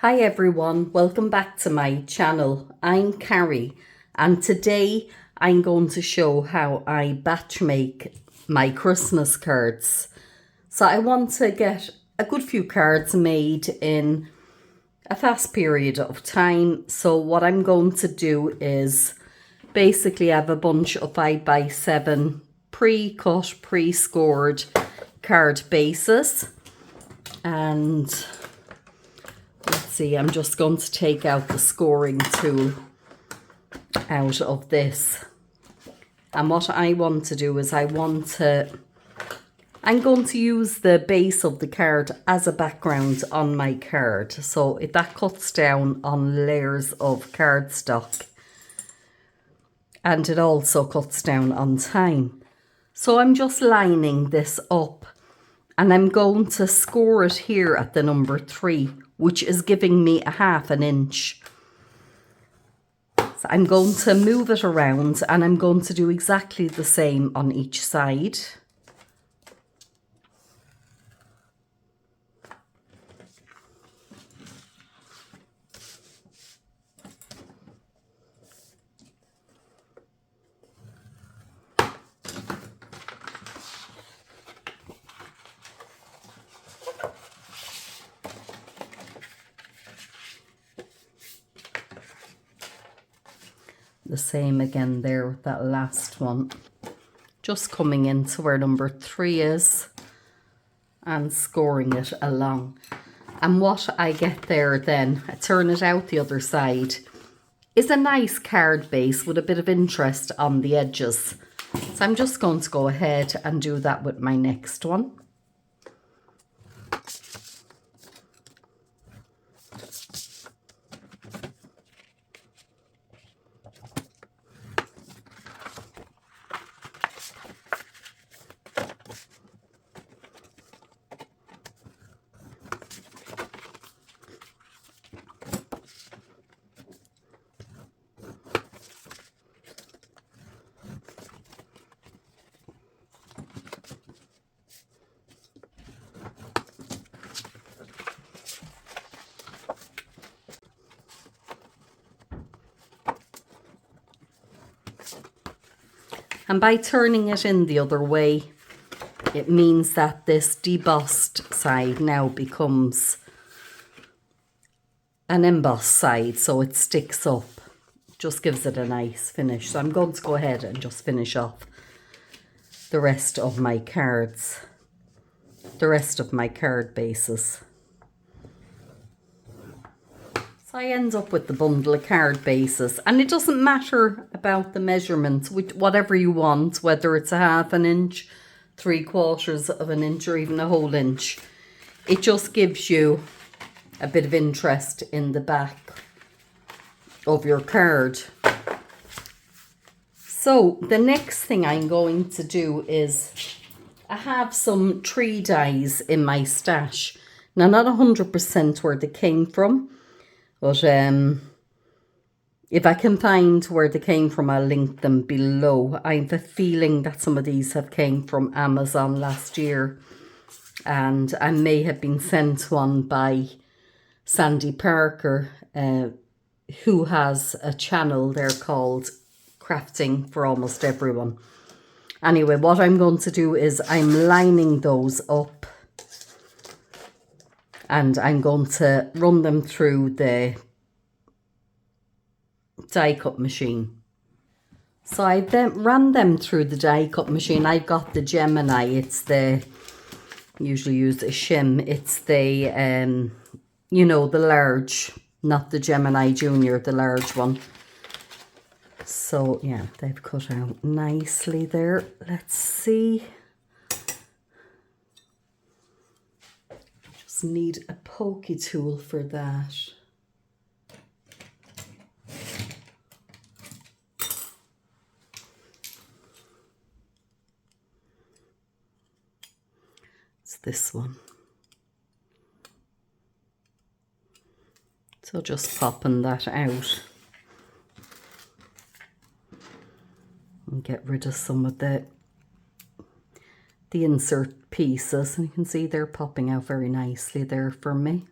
Hi everyone, welcome back to my channel. I'm Carrie and today I'm going to show how I batch make my Christmas cards. So I want to get a good few cards made in a fast period of time. So what I'm going to do is basically have a bunch of 5x7 pre-cut, pre-scored card bases, and let's see, I'm just going to take out the scoring tool out of this. And what I want to do is I'm going to use the base of the card as a background on my card. So that cuts down on layers of cardstock. And it also cuts down on time. So I'm just lining this up. And I'm going to score it here at the number 3, which is giving me a 1/2 inch. So I'm going to move it around and I'm going to do exactly the same on each side. The same again there with that last one. Just coming into where number 3 is and scoring it along. And what I get there then, I turn it out the other side, is a nice card base with a bit of interest on the edges. So I'm just going to go ahead and do that with my next one. And by turning it in the other way, it means that this debossed side now becomes an embossed side, so it sticks up. Just gives it a nice finish. So I'm going to go ahead and just finish off the rest of my cards, the rest of my card bases. So I end up with the bundle of card bases, and it doesn't matter about the measurements, whatever you want, whether it's a 1/2 inch, 3/4 of an inch, or even a whole inch. It just gives you a bit of interest in the back of your card. So the next thing I'm going to do is I have some tree dies in my stash. Now, not 100% where they came from, but if I can find where they came from, I'll link them below. I have a feeling that some of these have came from Amazon last year, and I may have been sent one by Sandy Parker, who has a channel there called Crafting for Almost Everyone. Anyway, what I'm going to do is I'm lining those up, and I'm going to run them through the die cut machine. So I then ran them through the die cut machine. I got the Gemini. It's the, usually use a shim. It's the you know, the large, not the Gemini Junior, the large one. So yeah, they've cut out nicely there. Let's see. Just need a pokey tool for that. It's this one. So just popping that out and get rid of some of the insert pieces, and you can see they're popping out very nicely there for me.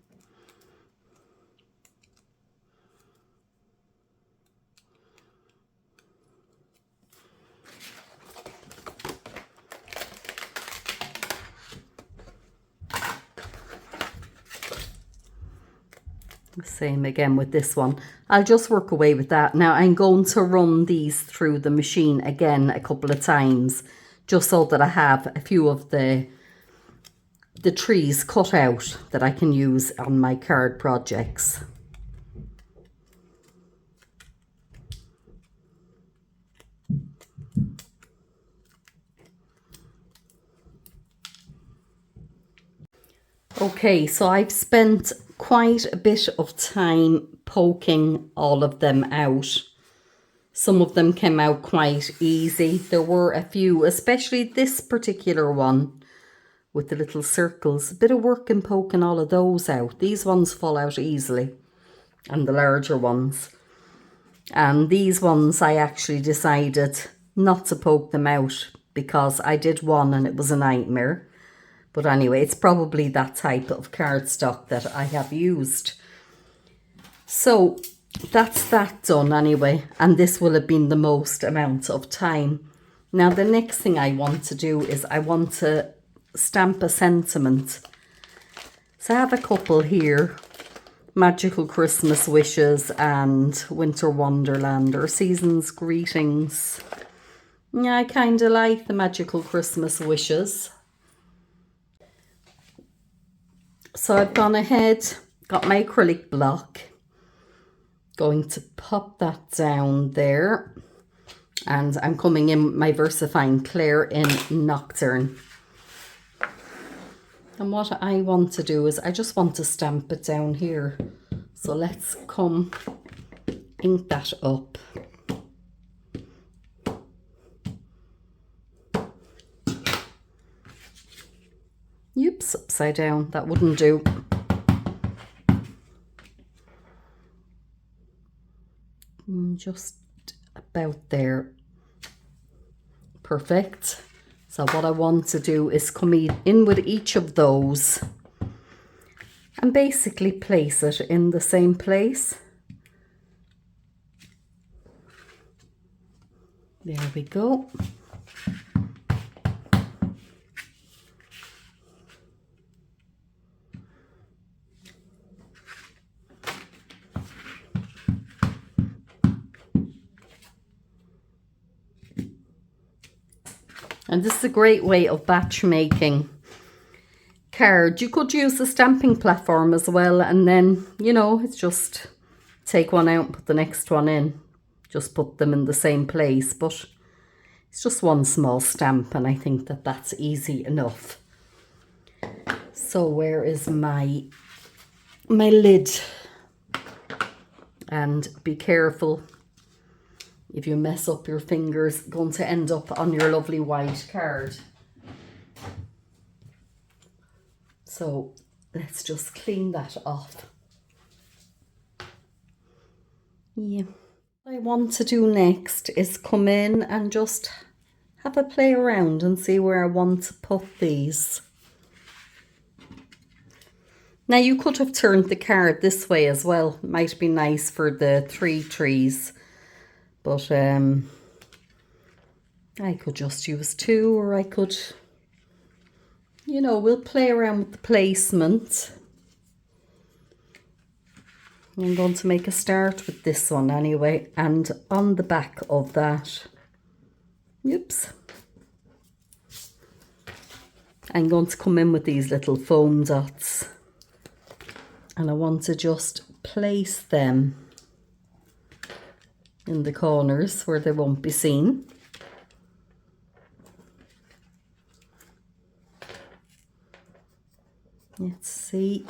Same again with this one. I'll just work away with that. Now I'm going to run these through the machine again a couple of times, just so that I have a few of the trees cut out that I can use on my card projects. Okay, so I've spent quite a bit of time poking all of them out. Some of them came out quite easy. There were a few, especially this particular one with the little circles. A bit of work in poking all of those out. These ones fall out easily, and the larger ones. And these ones I actually decided not to poke them out because I did one and it was a nightmare. But anyway, it's probably that type of cardstock that I have used. So that's that done anyway. And this will have been the most amount of time. Now the next thing I want to do is I want to stamp a sentiment. So I have a couple here. Magical Christmas Wishes and Winter Wonderland or Season's Greetings. Yeah, I kind of like the Magical Christmas Wishes. So I've gone ahead, got my acrylic block, going to pop that down there, and I'm coming in with my VersaFine Claire in Nocturne. And what I want to do is I just want to stamp it down here. So let's come ink that up. Oops, upside down, that wouldn't do. Just about there. Perfect. So what I want to do is come in with each of those and basically place it in the same place. There we go. And this is a great way of batch making cards. You could use the stamping platform as well, and then, you know, it's just take one out and put the next one in. Just put them in the same place, but it's just one small stamp, and I think that that's easy enough. So where is my lid? And be careful. If you mess up your fingers, going to end up on your lovely white card. So let's just clean that off. Yeah. What I want to do next is come in and just have a play around and see where I want to put these. Now you could have turned the card this way as well. Might be nice for the 3 trees. But I could just use 2, or I could, you know, we'll play around with the placement. I'm going to make a start with this one anyway, and on the back of that, oops, I'm going to come in with these little foam dots, and I want to just place them in the corners where they won't be seen. Let's see.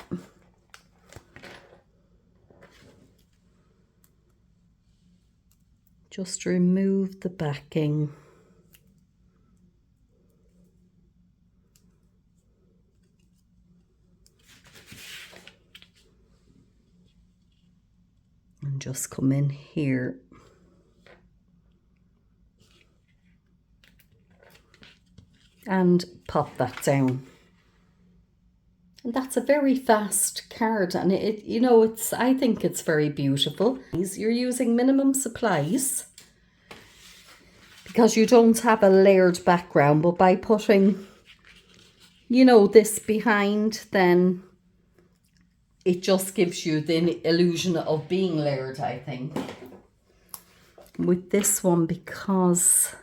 Just remove the backing. And just come in here. And pop that down. And that's a very fast card, and it you know, I think it's very beautiful. You're using minimum supplies because you don't have a layered background, but by putting, you know, this behind, then it just gives you the illusion of being layered, I think. With this one, because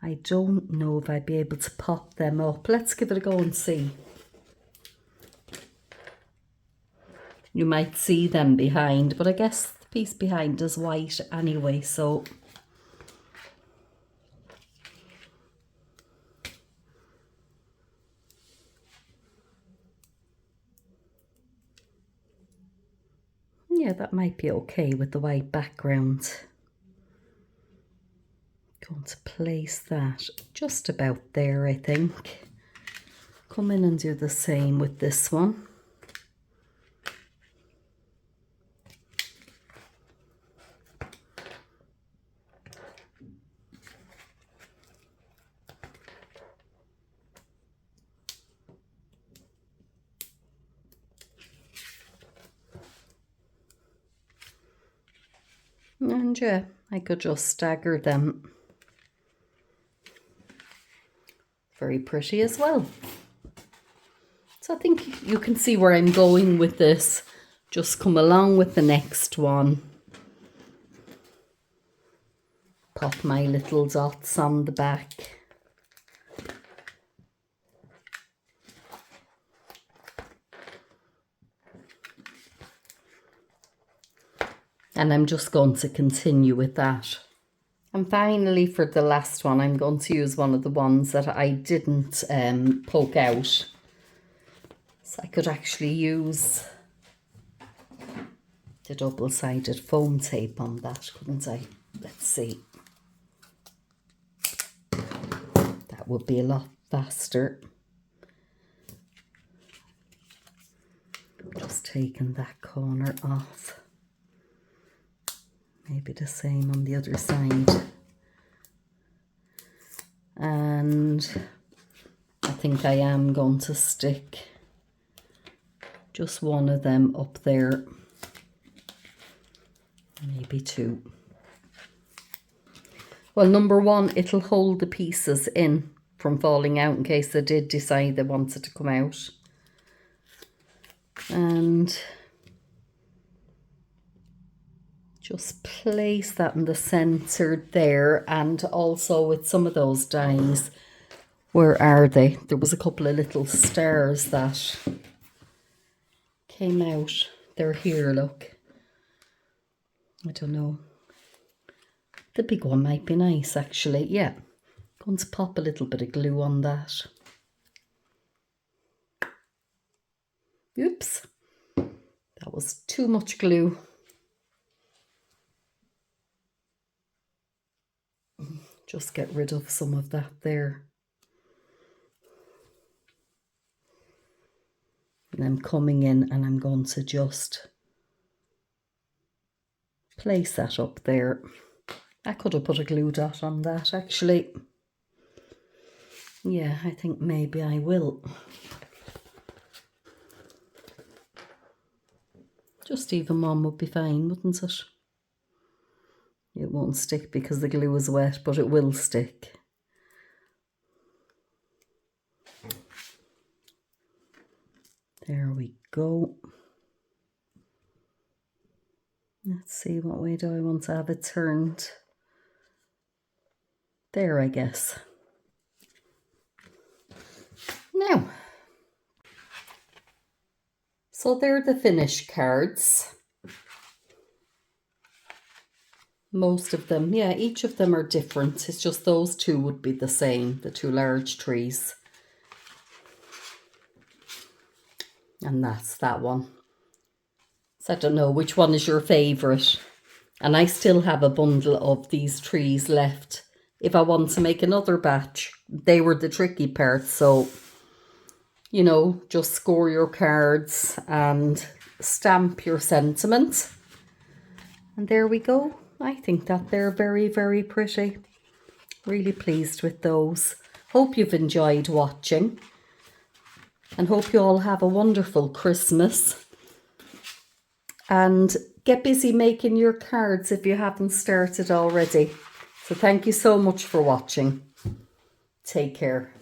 I don't know if I'd be able to pop them up. Let's give it a go and see. You might see them behind, but I guess the piece behind is white anyway, so yeah, that might be okay with the white background. Going to place that just about there, I think. Come in and do the same with this one. And yeah, I could just stagger them. Very pretty as well. So I think you can see where I'm going with this. Just come along with the next one. Pop my little dots on the back. And I'm just going to continue with that. And finally, for the last one, I'm going to use one of the ones that I didn't poke out. So I could actually use the double-sided foam tape on that, couldn't I? Let's see. That would be a lot faster. Just taking that corner off. Maybe the same on the other side. And I think I am going to stick just one of them up there. Maybe two. Well, number one, it'll hold the pieces in from falling out in case they did decide they wanted to come out. And just place that in the center there, and also with some of those dies, where are they? There was a couple of little stars that came out. They're here, look. I don't know. The big one might be nice, actually. Yeah. Going to pop a little bit of glue on that. Oops. That was too much glue. Just get rid of some of that there. And I'm coming in and I'm going to just place that up there. I could have put a glue dot on that, actually. Yeah, I think maybe I will. Just even one would be fine, wouldn't it? It won't stick because the glue is wet, but it will stick. There we go. Let's see, what way do I want to have it turned? There, I guess. Now, so they're the finished cards. Most of them, yeah, each of them are different. It's just those two would be the same, the two large trees. And that's that one. So I don't know which one is your favourite. And I still have a bundle of these trees left. If I want to make another batch, they were the tricky part. So, you know, just score your cards and stamp your sentiment. And there we go. I think that they're very, very pretty. Really pleased with those. Hope you've enjoyed watching. And hope you all have a wonderful Christmas. And get busy making your cards if you haven't started already. So thank you so much for watching. Take care.